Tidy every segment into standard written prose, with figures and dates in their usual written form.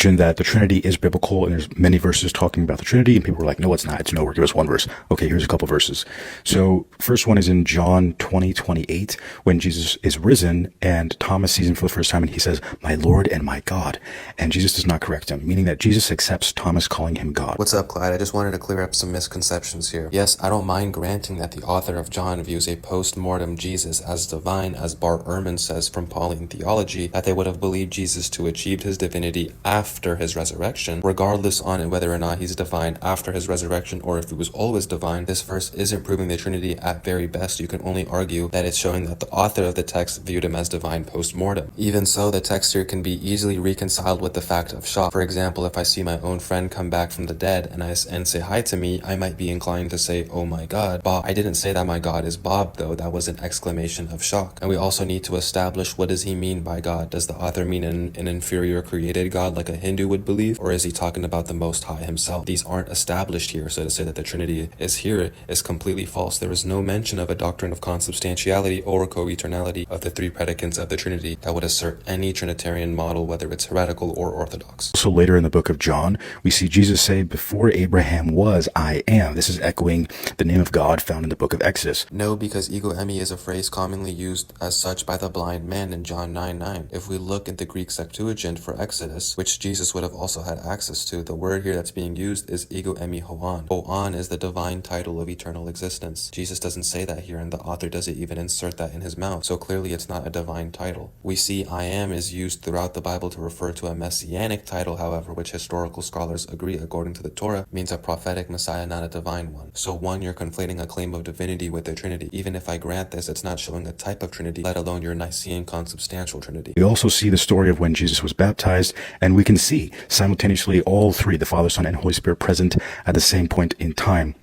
that the Trinity is biblical, and there's many verses talking about the Trinity, and people were like, no, it's not. It's nowhere. Give us one verse. Okay, here's a couple verses. So first one is in John 20:28, when Jesus is risen, and Thomas sees him for the first time, and he says, my Lord and my God. And Jesus does not correct him, meaning that Jesus accepts Thomas calling him God. What's up, Clyde? I just wanted to clear up some misconceptions here. Yes, I don't mind granting that the author of John views a post-mortem Jesus as divine, as Bart Ehrman says from Pauline Theology, that they would have believed Jesus to achieve his divinity after his resurrection, regardless on whether or not he's divine after his resurrection or if he was always divine. This verse isn't proving the Trinity. At very best, you can only argue that it's showing that the author of the text viewed him as divine post-mortem. Even so, the text here can be easily reconciled with the fact of shock. For example, if I see my own friend come back from the dead and say hi to me, I might be inclined to say, oh my God, Bob. I didn't say that my God is Bob, though. That was an exclamation of shock. And we also need to establish, what does he mean by God? Does the author mean an inferior created God like a Hindu would believe, or is he talking about the Most High himself? These aren't established here, so to say that the Trinity is here is completely false. There is no mention of a doctrine of consubstantiality or co-eternality of the three predicants of the Trinity that would assert any Trinitarian model, whether it's heretical or orthodox. So later in the book of John, we see Jesus say, before Abraham was, I am. This is echoing the name of God found in the book of Exodus. No, because ego eimi is a phrase commonly used as such by the blind man in John 9:9. If we look at the Greek Septuagint for Exodus, which Jesus would have also had access to, the word here that's being used is ego eimi hoan. Hoan is the divine title of eternal existence. Jesus doesn't say that here, and the author doesn't even insert that in his mouth, so clearly it's not a divine title. We see I am is used throughout the Bible to refer to a messianic title, however, which historical scholars agree, according to the Torah, means a prophetic Messiah, not a divine one. So one, you're conflating a claim of divinity with the Trinity. Even if I grant this, it's not showing a type of Trinity, let alone your Nicene consubstantial Trinity. We also see the story of when Jesus was baptized, and we can see simultaneously all three, the Father, Son, and Holy Spirit, present at the same point in time.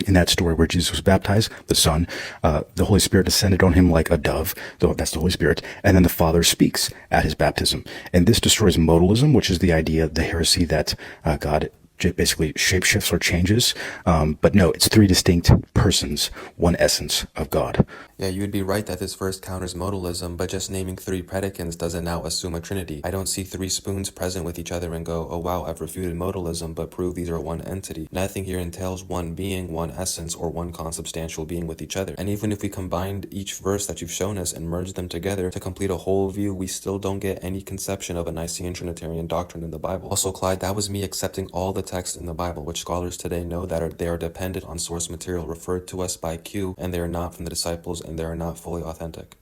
In that story where Jesus was baptized, the Son, the Holy Spirit descended on him like a dove, though that's the Holy Spirit, and then the Father speaks at his baptism. And this destroys modalism, which is the idea, the heresy that God basically shapeshifts or changes. But no, it's three distinct persons, one essence of God. Yeah, you'd be right that this verse counters modalism, but just naming three predicants doesn't now assume a trinity. I don't see three spoons present with each other and go, oh wow, I've refuted modalism, but prove these are one entity. Nothing here entails one being, one essence, or one consubstantial being with each other. And even if we combined each verse that you've shown us and merged them together to complete a whole view, we still don't get any conception of a Nicene Trinitarian doctrine in the Bible. Also, Clyde, that was me accepting all the text in the Bible, which scholars today know that they are dependent on source material referred to us by Q, and they are not from the disciples, and they are not fully authentic.